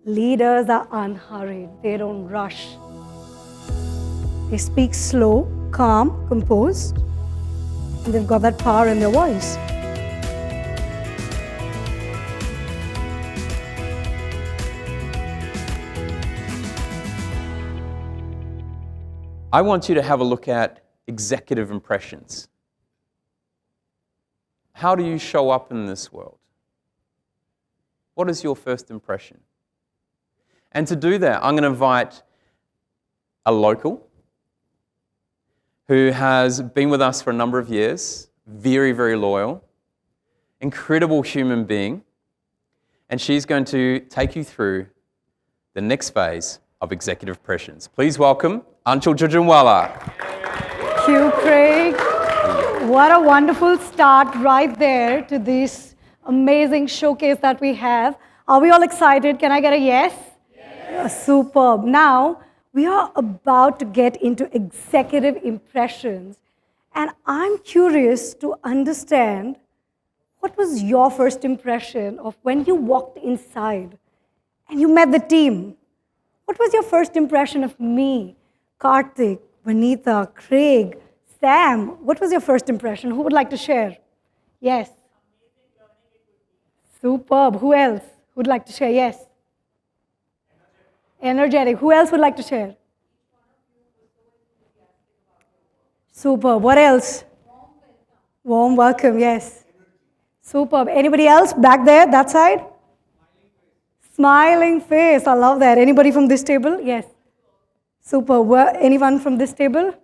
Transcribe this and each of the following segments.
Leaders are unhurried. They don't rush. They speak slow, calm, composed, and they've got that power in their voice. I want you to have a look at executive impressions. How do you show up in this world? What is your first impression? And to do that, I'm going to invite a local who has been with us for a number of years, very, very loyal, incredible human being, and she's going to take you through the next phase of executive impressions. Please welcome Anchal Jujunwala. Thank you, Craig. What a wonderful start right there to this amazing showcase that we have. Are we all excited? Can I get a yes? Yes. Superb. Now, we are about to get into executive impressions. And I'm curious to understand, what was your first impression of when you walked inside and you met the team? What was your first impression of me, Karthik, Vanitha, Craig, Sam? What was your first impression? Who would like to share? Yes. Superb. Who else would like to share? Yes. Energetic. Who else would like to share? Superb. What else? Warm welcome. Yes. Superb. Anybody else back there, that side? Smiling face. I love that. Anybody from this table? Yes. Superb. Anyone from this table?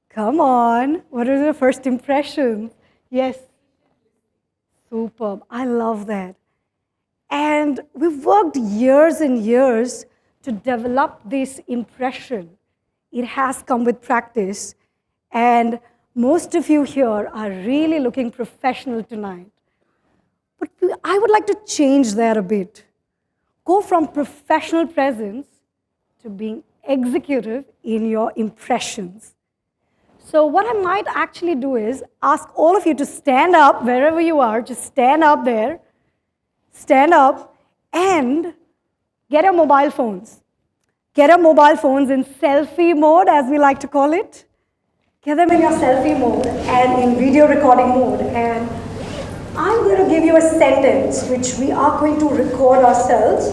Come on. What are your first impressions? Yes. Superb. I love that. And we've worked years and years to develop this impression. It has come with practice. And most of you here are really looking professional tonight. But I would like to change that a bit. Go from professional presence to being executive in your impressions. So what I might actually do is ask all of you to stand up wherever you are. Just stand up there. Stand up and get your mobile phones. Get your mobile phones in selfie mode, as we like to call it. Get them in your selfie mode and in video recording mode. And I'm going to give you a sentence which we are going to record ourselves.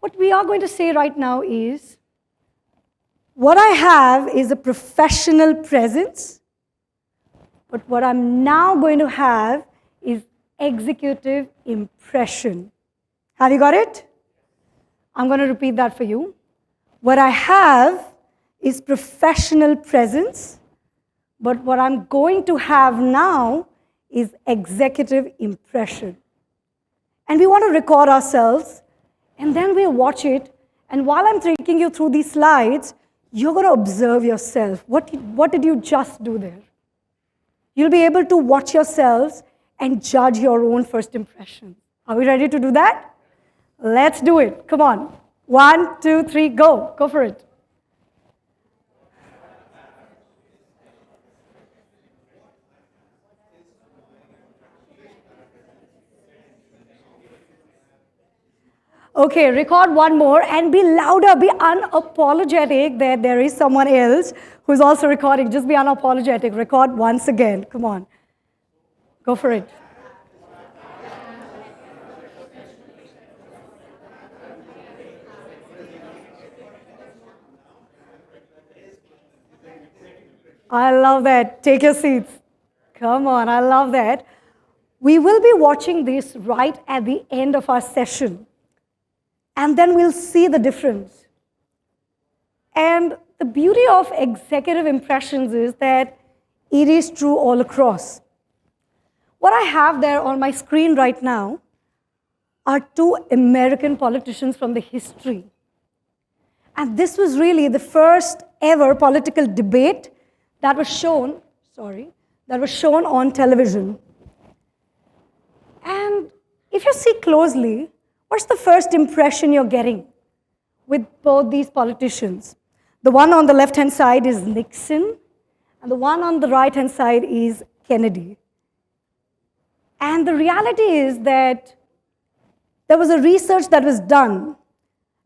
What we are going to say right now is, what I have is a professional presence, but what I'm now going to have is executive impression. Have you got it? I'm going to repeat that for you. What I have is professional presence, but what I'm going to have now is executive impression. And we want to record ourselves, and then we'll watch it, and while I'm taking you through these slides, you're going to observe yourself. What did you just do there? You'll be able to watch yourselves and judge your own first impression. Are we ready to do that? Let's do it. Come on. 1, 2, 3, go. Go for it. Okay, record one more and be louder, be unapologetic that there is someone else who's also recording. Just be unapologetic. Record once again. Come on. Go for it. I love that. Take your seats. Come on, I love that. We will be watching this right at the end of our session. And then we'll see the difference. And the beauty of executive impressions is that it is true all across. What I have there on my screen right now are 2 American politicians from the history. And this was really the first ever political debate that was shown on television. And if you see closely, what's the first impression you're getting with both these politicians? The one on the left-hand side is Nixon, and the one on the right-hand side is Kennedy. And the reality is that There was a research that was done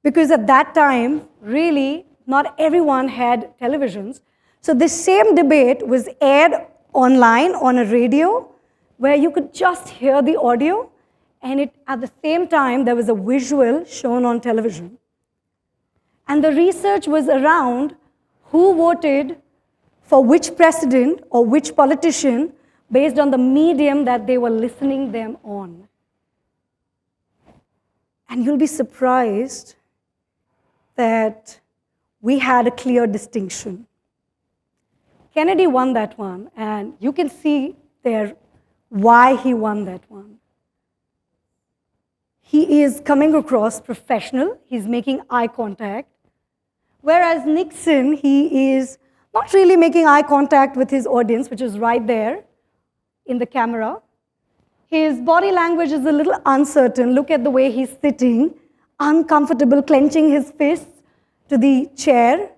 because at that time, really, not everyone had televisions. So this same debate was aired online on a radio where you could just hear the audio, and at the same time, there was a visual shown on television. And the research was around who voted for which president or which politician based on the medium that they were listening them on. And you'll be surprised that we had a clear distinction. Kennedy won that one, and you can see there why he won that one. He is coming across professional, he's making eye contact, whereas Nixon, he is not really making eye contact with his audience, which is right there in the camera. His body language is a little uncertain. Look at the way he's sitting, uncomfortable, clenching his fists to the chair.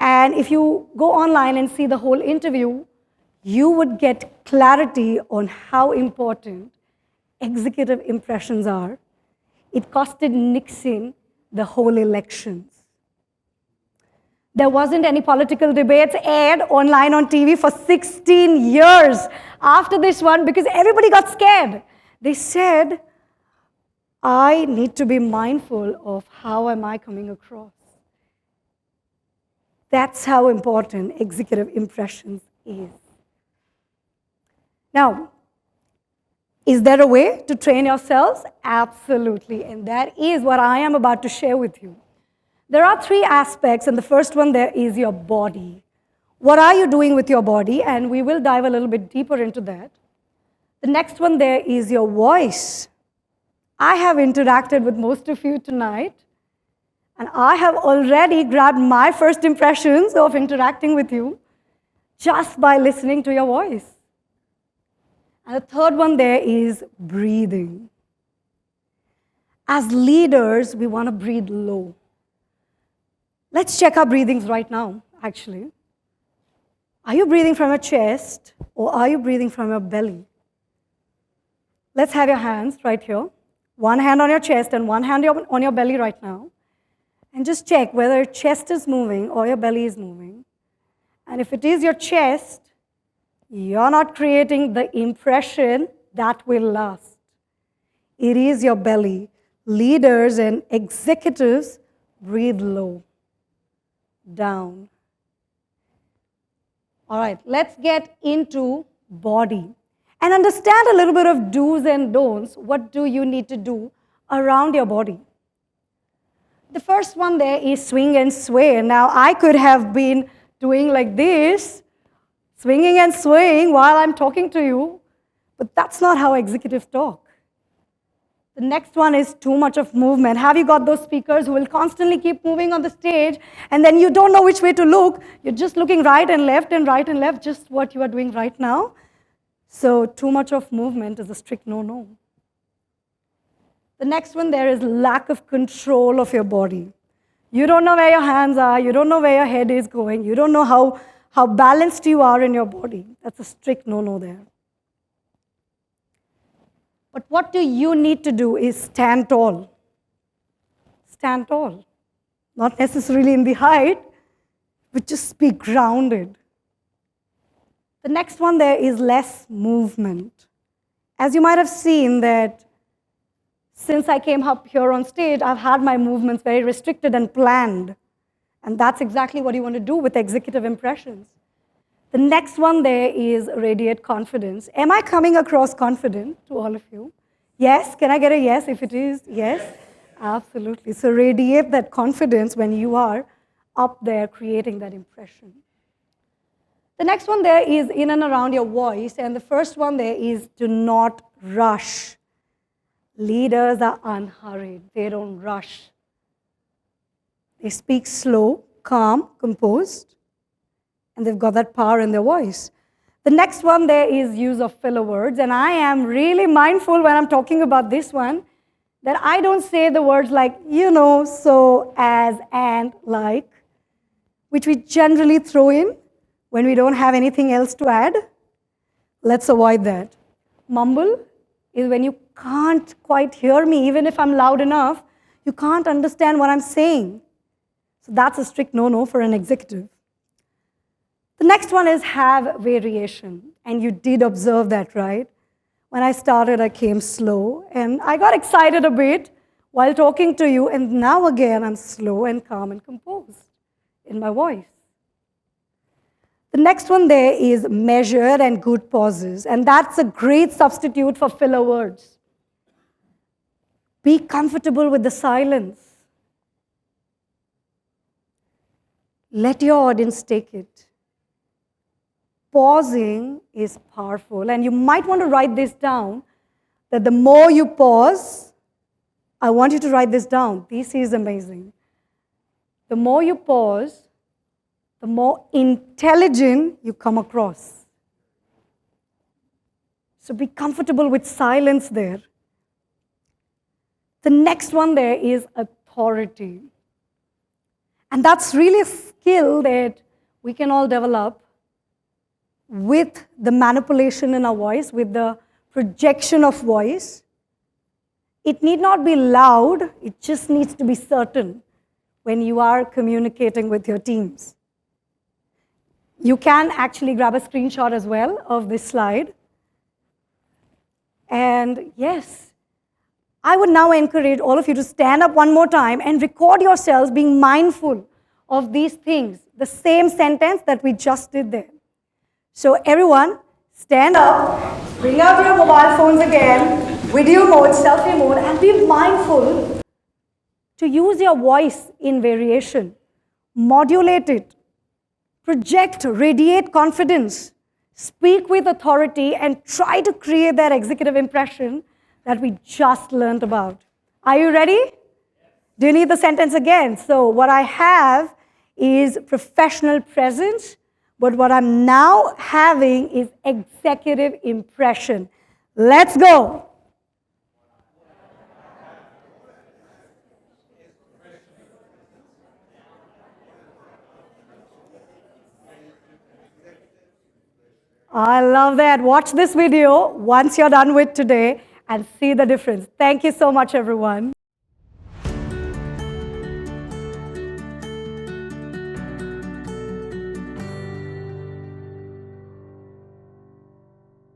And if you go online and see the whole interview, you would get clarity on how important executive impressions are. It costed Nixon the whole elections. There wasn't any political debates aired online on TV for 16 years after this one because everybody got scared. They said, I need to be mindful of how am I coming across. That's how important executive impressions is. Now, is there a way to train yourselves? Absolutely, and that is what I am about to share with you. There are three aspects, and the first one there is your body. What are you doing with your body? And we will dive a little bit deeper into that. The next one there is your voice. I have interacted with most of you tonight, and I have already grabbed my first impressions of interacting with you just by listening to your voice. And the third one there is breathing. As leaders, we want to breathe low. Let's check our breathings right now, actually. Are you breathing from your chest or are you breathing from your belly? Let's have your hands right here. One hand on your chest and one hand on your belly right now. And just check whether your chest is moving or your belly is moving. And if it is your chest, you're not creating the impression that will last. It is your belly. Leaders and executives breathe low, down. All right, let's get into body and understand a little bit of do's and don'ts. What do you need to do around your body? The first one there is swing and sway. Now, I could have been doing like this, swinging and swaying while I'm talking to you, but that's not how executives talk. The next one is too much of movement. Have you got those speakers who will constantly keep moving on the stage and then you don't know which way to look? You're just looking right and left, just what you are doing right now. So too much of movement is a strict no-no. The next one there is lack of control of your body. You don't know where your hands are, you don't know where your head is going, you don't know how balanced you are in your body. That's a strict no-no there. But what do you need to do is stand tall. Stand tall. Not necessarily in the height, but just be grounded. The next one there is less movement. As you might have seen that since I came up here on stage, I've had my movements very restricted and planned. And that's exactly what you want to do with executive impressions. The next one there is radiate confidence. Am I coming across confident to all of you? Yes? Can I get a yes if it is yes? Absolutely. So radiate that confidence when you are up there creating that impression. The next one there is in and around your voice. And the first one there is do not rush. Leaders are unhurried. They don't rush. They speak slow, calm, composed. And they've got that power in their voice. The next one there is use of filler words. And I am really mindful when I'm talking about this one that I don't say the words like, you know, so, as, and, like, which we generally throw in when we don't have anything else to add. Let's avoid that. Mumble is when you can't quite hear me. Even if I'm loud enough, you can't understand what I'm saying. So that's a strict no-no for an executive. The next one is have variation. And you did observe that, right? When I started, I came slow, and I got excited a bit while talking to you, and now again, I'm slow and calm and composed in my voice. The next one there is measured and good pauses, and that's a great substitute for filler words. Be comfortable with the silence. Let your audience take it. Pausing is powerful, and you might want to write this down, that the more you pause, I want you to write this down. This is amazing. The more you pause, the more intelligent you come across. So be comfortable with silence there. The next one there is authority. And that's really a skill that we can all develop with the manipulation in our voice, with the projection of voice. It need not be loud, it just needs to be certain when you are communicating with your teams. You can actually grab a screenshot as well of this slide. And yes, I would now encourage all of you to stand up one more time and record yourselves being mindful of these things, the same sentence that we just did there. So everyone, stand up, bring out your mobile phones again, video mode, selfie mode, and be mindful to use your voice in variation. Modulate it. Project, radiate confidence. Speak with authority and try to create that executive impression that we just learned about. Are you ready? Do you need the sentence again? So what I have is professional presence, but what I'm now having is executive impression. Let's go. I love that. Watch this video once you're done with today and see the difference. Thank you so much, everyone.